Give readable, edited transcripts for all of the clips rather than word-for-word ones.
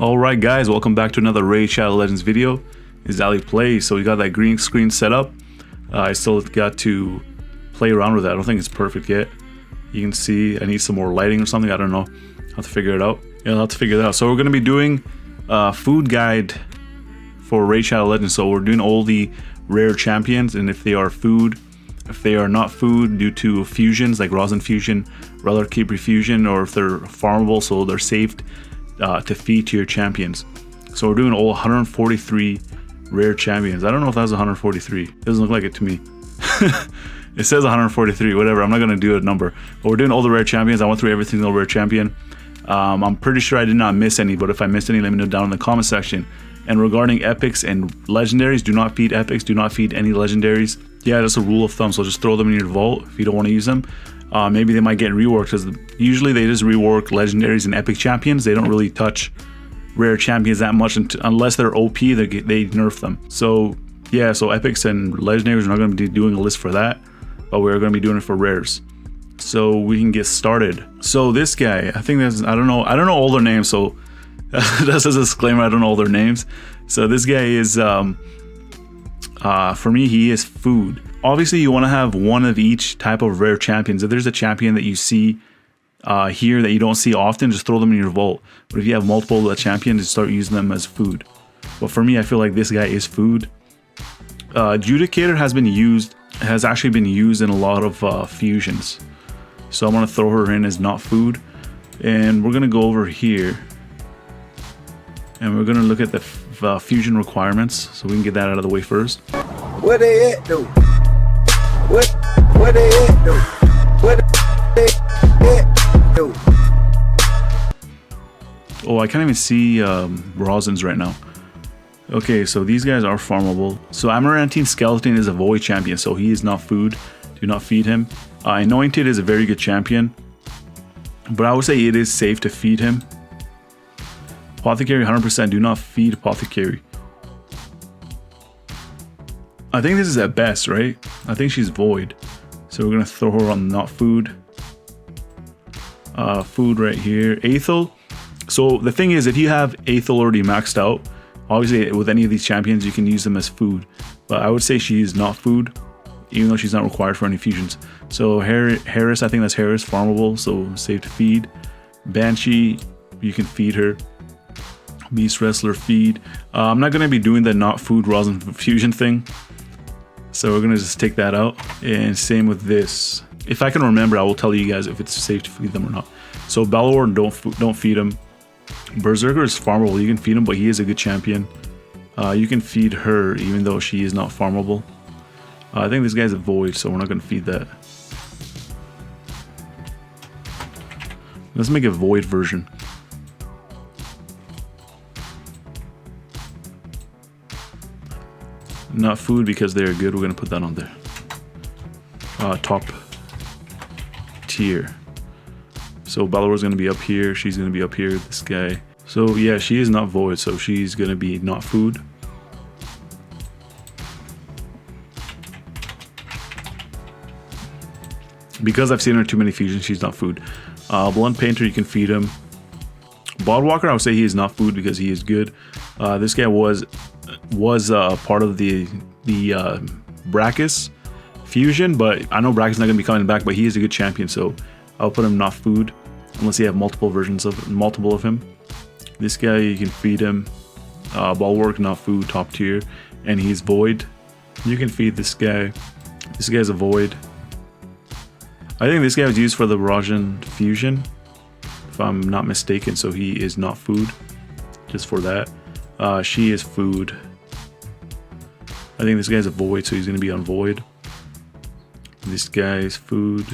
Alright guys, welcome back to another Raid Shadow Legends video. It's Ali Plays. So we got that green screen set up. I still got to play around with that. I don't think it's perfect yet. You can see I need some more lighting or something. I don't know. I'll have to figure it out. Yeah, I'll have to figure that out. So we're going to be doing a food guide for Raid Shadow Legends. So we're doing all the rare champions, and if they are food, if they are not food due to fusions like rosin fusion, relic keep refusion, or if they're farmable so they're saved to feed to your champions. So we're doing all 143 rare champions. I don't know if that's 143. It doesn't look like it to me. It says 143, whatever. I'm not going to do a number. But we're doing all the rare champions. I went through every single rare champion. I'm pretty sure I did not miss any, but if I missed any, let me know down in the comment section. And regarding epics and legendaries, do not feed epics, do not feed any legendaries. Yeah, that's a rule of thumb, so just throw them in your vault if you don't want to use them. Maybe they might get reworked, because usually they just rework legendaries and epic champions. They don't really touch rare champions that much unless they're OP, they nerf them. So yeah, so epics and legendaries, we're not going to be doing a list for that, but we're going to be doing it for rares. So we can get started. So this guy, I think that's, I don't know all their names, so that's a disclaimer, I don't know all their names. So this guy is for me, he is food. Obviously you want to have one of each type of rare champions. If there's a champion that you see here that you don't see often, just throw them in your vault. But if you have multiple champions, just start using them as food. But for me, I feel like this guy is food. Adjudicator has actually been used in a lot of fusions. So I'm going to throw her in as not food. And we're going to go over here. And we're going to look at the fusion requirements, so we can get that out of the way first. What they at though? What they at though? What they at though? Oh, I can't even see rosins right now. Okay, so these guys are farmable. So Amarantine Skeleton is a void champion, so he is not food. Do not feed him. Anointed is a very good champion, but I would say it is safe to feed him. Apothecary 100%, do not feed Apothecary. I think this is at best, right? I think she's void. So we're gonna throw her on not food. Food right here. Ethel. So the thing is, if you have Ethel already maxed out, obviously with any of these champions you can use them as food. But I would say she is not food, even though she's not required for any fusions. So Harris, I think that's Harris, farmable, so safe to feed. Banshee, you can feed her. Beast Wrestler, feed. I'm not going to be doing the not food rosin fusion thing, so we're going to just take that out. And same with this. If I can remember, I will tell you guys if it's safe to feed them or not. So Valerie, don't feed him. Berserker is farmable, you can feed him, but he is a good champion. You can feed her even though she is not farmable. I think this guy's a void, so we're not going to feed that. Let's make a void version. Not food because they're good, we're going to put that on there. Top tier. So Balor's going to be up here, she's going to be up here, this guy. So yeah, she is not void, so she's going to be not food. Because I've seen her too many fusions, she's not food. Blunt Painter, you can feed him. Bodwalker, I would say he is not food because he is good. This guy was part of the Brachus fusion, but I know Brachus is not going to be coming back, but he is a good champion, so I'll put him not food unless you have multiple of him. This guy, you can feed him. Bulwark, not food, top tier, and he's void. You can feed this guy. This guy's a void. I think this guy was used for the rosin fusion, if I'm not mistaken, so he is not food, just for that. She is food. I think this guy's a void, so he's going to be on void. This guy's food.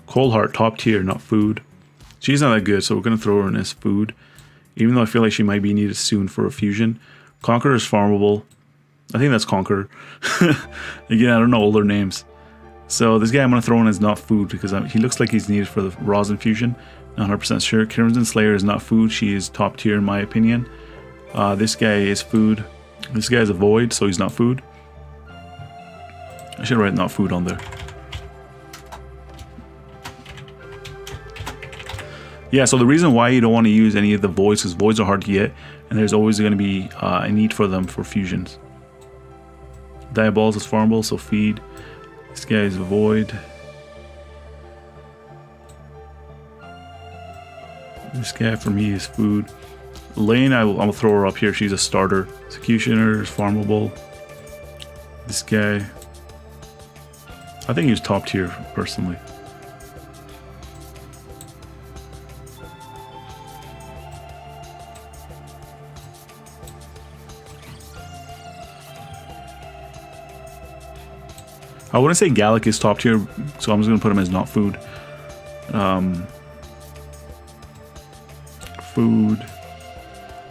Coldheart, top tier, not food. She's not that good, so we're going to throw her in as food, even though I feel like she might be needed soon for a fusion. Conqueror is farmable. I think that's Conqueror. Again, I don't know all their names. So this guy I'm going to throw in as not food because he looks like he's needed for the rosin fusion. Not 100% sure. Crimson Slayer is not food. She is top tier in my opinion. This guy is food. This guy is a void, so he's not food. I should write not food on there. Yeah, so the reason why you don't want to use any of the voids is voids are hard to get, and there's always going to be a need for them for fusions. Diabols is farmable, so feed. This guy is a void. This guy for me is food. Lane, I'll throw her up here. She's a starter. Executioner is farmable. This guy, I think he's top tier personally. I wouldn't say Gallic is top tier, so I'm just gonna put him as not food. Food.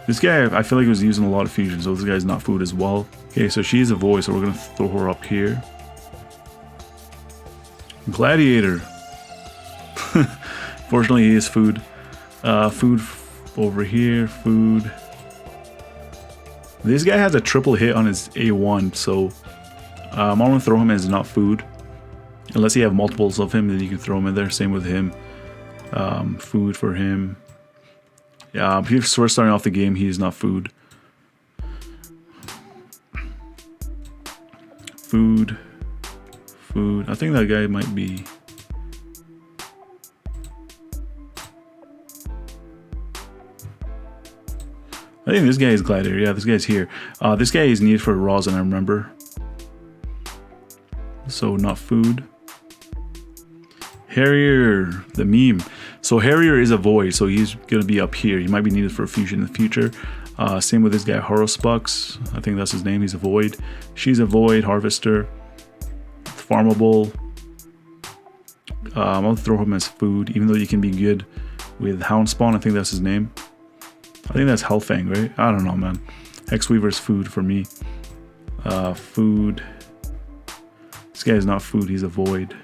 This guy, I feel like he was using a lot of fusion, so this guy's not food as well. Okay, so she's a voice, so we're gonna throw her up here. Gladiator. Fortunately, he is food. Food over here. Food. This guy has a triple hit on his A1, so I'm gonna throw him as not food. Unless you have multiples of him, then you can throw him in there. Same with him. Food for him. Yeah, if you're first starting off the game, he's not food. Food. Food. I think that guy might be. I think this guy is Gladiator. Yeah, this guy's here. This guy is needed for rosin, I remember. So not food. Harrier, the meme. So Harrier is a void, so he's gonna be up here. He might be needed for a fusion in the future. Same with this guy, Horospucks. I think that's his name. He's a void. She's a void. Harvester. Farmable. I'm gonna throw him as food, even though you can be good with Hound Spawn. I think that's his name. I think that's Hellfang, right? I don't know, man. Hexweaver's food for me. Food. This guy is not food. He's a void.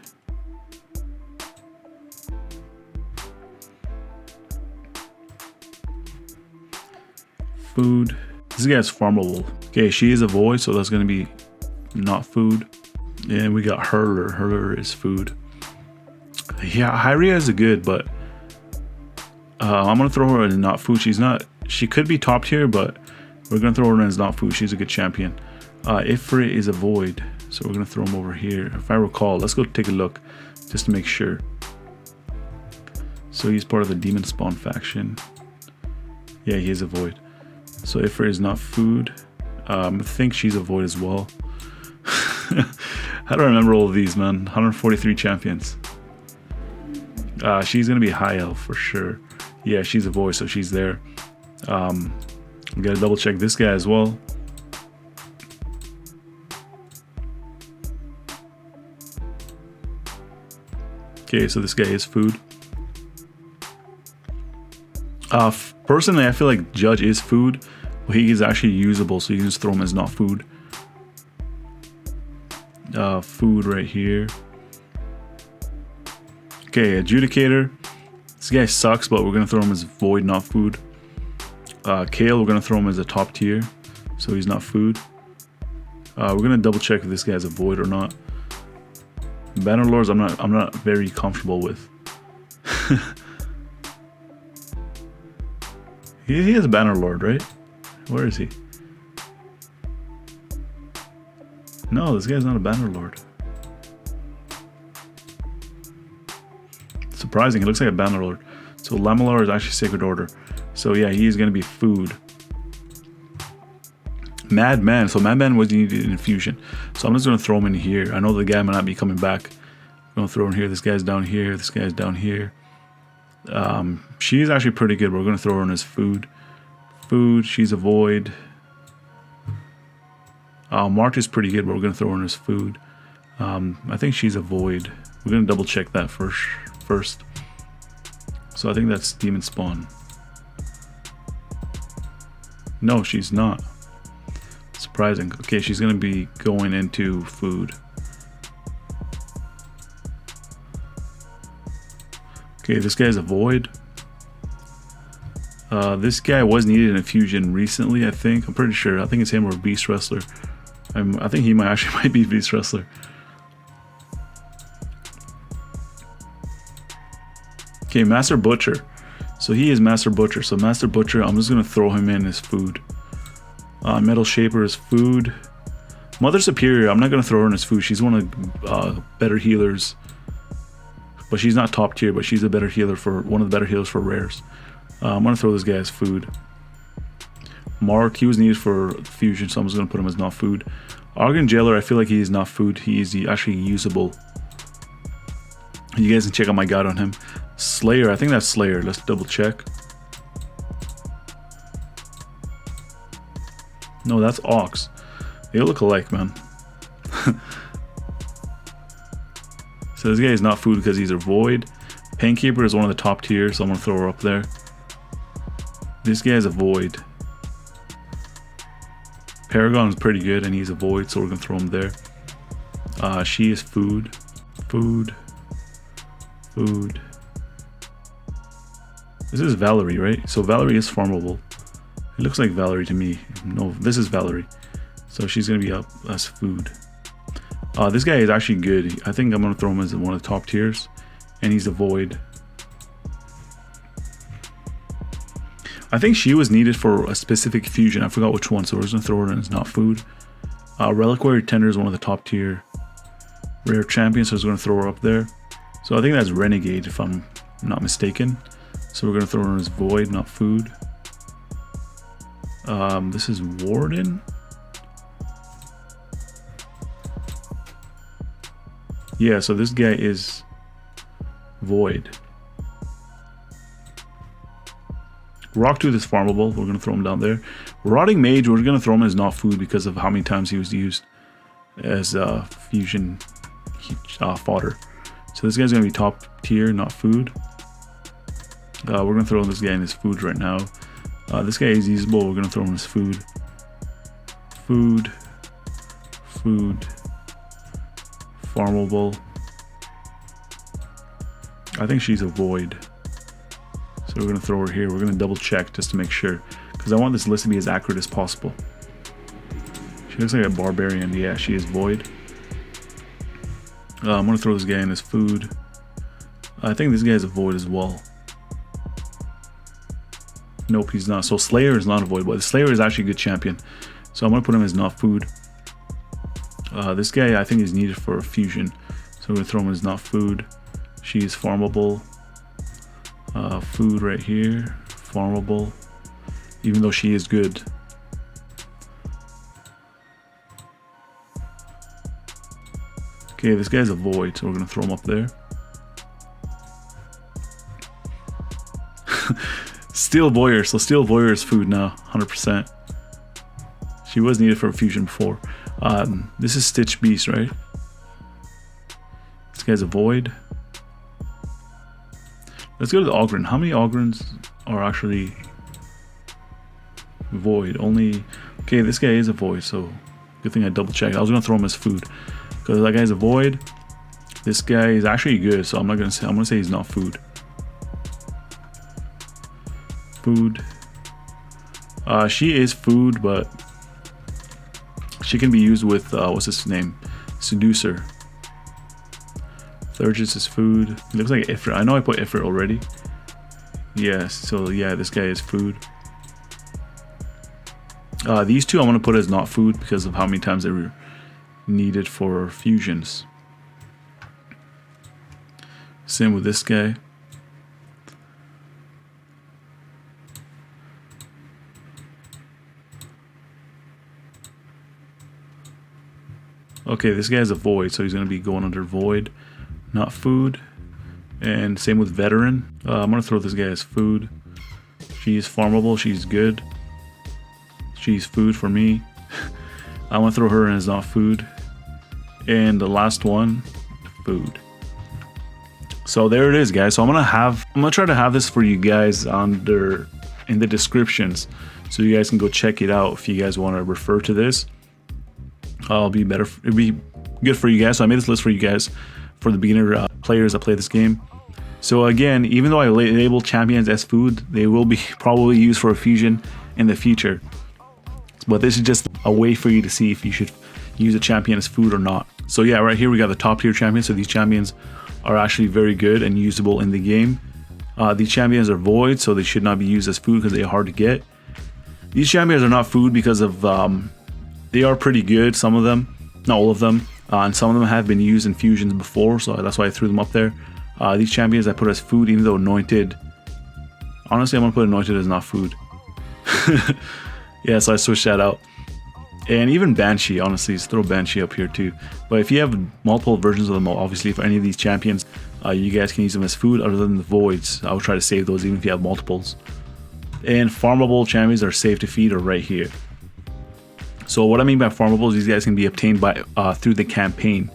Food. This guy's farmable. Okay, she is a void, so that's gonna be not food. And we got Hurler. Hurler is food. Yeah, Hyria is a good, but I'm gonna throw her in not food. She's not. She could be top tier, but we're gonna throw her in as not food. She's a good champion. Ifrit is a void, so we're gonna throw him over here. If I recall, let's go take a look just to make sure. So he's part of the Demon Spawn faction. Yeah, he is a void. So Ifrit is not food. I think she's a void as well. How do I remember all of these, man? 143 champions. She's gonna be high elf for sure. Yeah, she's a void, so she's there. We gotta double check this guy as well. Okay, so this guy is food. Personally, I feel like Judge is food, but he is actually usable, so you can just throw him as not food. Food right here. Okay, Adjudicator. This guy sucks, but we're gonna throw him as void, not food. Kale, we're gonna throw him as a top tier, so he's not food. We're gonna double check if this guy's a void or not. Bannerlords, I'm not very comfortable with. He is a Bannerlord, right? Where is he? No, this guy's not a Bannerlord. Surprising, he looks like a Bannerlord. So Lamellar is actually Sacred Order. So yeah, he is going to be food. Madman. So Madman was needed in Infusion. So I'm just going to throw him in here. I know the guy might not be coming back. I'm going to throw him here. This guy's down here. This guy's down here. She's actually pretty good. We're going to throw her in as food. Food. She's a void. March is pretty good, but we're going to throw her in as food. I think she's a void. We're going to double check that first. So I think that's Demon Spawn. No, she's not. Surprising. Okay, she's going to be going into food. Okay, this guy's a void. This guy was needed in a fusion recently, I think. I'm pretty sure. I think it's him or Beast Wrestler. I think he might be Beast Wrestler. Okay, Master Butcher. So he is Master Butcher. So Master Butcher, I'm just gonna throw him in as food. Metal Shaper is food. Mother Superior, I'm not gonna throw her in as food. She's one of better healers, but she's not top tier. But she's a better healer for one of the better healers for rares. I'm gonna throw this guy as food. Mark, he was needed for fusion, so I'm just gonna put him as not food. Argon Jailer, I feel like he is not food. He is actually usable. You guys can check out my guide on him. Slayer, I think that's Slayer. Let's double check. No, that's Ox. They all look alike, man. So this guy is not food because he's a void. Painkeeper is one of the top tier, so I'm gonna throw her up there. This guy is a void. Paragon is pretty good and he's a void, so we're gonna throw him there. She is food. Food. Food. This is Valerie, right? So Valerie is farmable. It looks like Valerie to me. No, this is Valerie. So she's gonna be up as food. This guy is actually good. I think I'm gonna throw him as one of the top tiers. And he's a void. I think she was needed for a specific fusion. I forgot which one, so we're just gonna throw her in as not food. Reliquary Tender is one of the top tier rare champions, so I was gonna throw her up there. So I think that's Renegade if I'm not mistaken. So we're gonna throw her in as void, not food. This is Warden. Yeah, so this guy is void. Rocktooth is farmable. We're gonna throw him down there. Rotting Mage, we're gonna throw him as not food because of how many times he was used as fusion fodder. So this guy's gonna be top tier, not food. We're gonna throw this guy in as food right now. This guy is usable. We're gonna throw him as food. Food. Food. Farmable. I think she's a void. So we're gonna throw her here. We're gonna double check just to make sure, because I want this list to be as accurate as possible. She looks like a barbarian. Yeah, she is void. I'm gonna throw this guy in as food. I think this guy is a void as well. Nope, he's not. So Slayer is not a void, but the Slayer is actually a good champion. So I'm gonna put him as not food. This guy I think is needed for a fusion. So we're gonna throw him as not food. She is farmable. Food right here, farmable, even though she is good. Okay, this guy's a void, so we're gonna throw him up there. Steel Voyeur, so Steel Voyeur is food now, 100%. She was needed for a fusion before. This is Stitch Beast, right? This guy's a void. Let's go to the Ogren. How many Ogrens are actually void? Only. Okay, this guy is a void, so good thing I double checked. I was gonna throw him as food because that guy's a void. This guy is actually good, so I'm not gonna say. I'm gonna say he's not food. Food. She is food, but she can be used with what's his name? Seducer. Thurgis is food. He looks like Ifrit. I know I put Ifrit already. Yes, so yeah, this guy is food. These two I'm going to put as not food because of how many times they were needed for fusions. Same with this guy. Okay, this guy's a void, so he's going to be going under void. Not food. And same with veteran. I'm gonna throw this guy as food. She's farmable, she's good. She's food for me. I'm gonna throw her in as not food. And the last one, food. So there it is, guys. So I'm gonna try to have this for you guys in the descriptions, so you guys can go check it out if you guys want to refer to this. It'd be good for you guys. So I made this list for you guys for the beginner players that play this game. So again, even though I label champions as food, they will be probably used for a fusion in the future. But this is just a way for you to see if you should use a champion as food or not. So yeah, right here we got the top tier champions. So these champions are actually very good and usable in the game. These champions are void, so they should not be used as food because they are hard to get. These champions are not food because of they are pretty good, some of them, not all of them, and some of them have been used in fusions before, so that's why I threw them up there. These champions I put as food, even though anointed, honestly I'm gonna put anointed as not food. Yeah, so I switched that out. And even Banshee, honestly, just throw Banshee up here too. But if you have multiple versions of them, obviously for any of these champions, you guys can use them as food other than the voids. I would try to save those even if you have multiples. And farmable champions are safe to feed are right here. So what I mean by farmables, these guys can be obtained by through the campaign.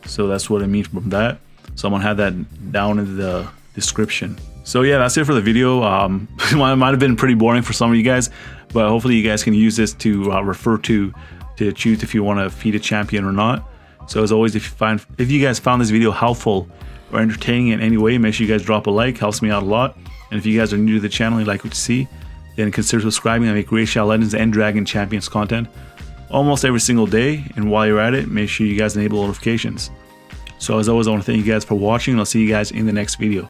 So that's what I mean from that. So I'm gonna have that down in the description. So yeah, that's it for the video. It might have been pretty boring for some of you guys, but hopefully you guys can use this to refer to choose if you want to feed a champion or not. So as always, if you guys found this video helpful or entertaining in any way, make sure you guys drop a like, helps me out a lot. And if you guys are new to the channel and like what you see, then consider subscribing. I make Raid Shadow Legends and Dragon Champions content almost every single day, and while you're at it, make sure you guys enable notifications. So as always, I want to thank you guys for watching, and I'll see you guys in the next video.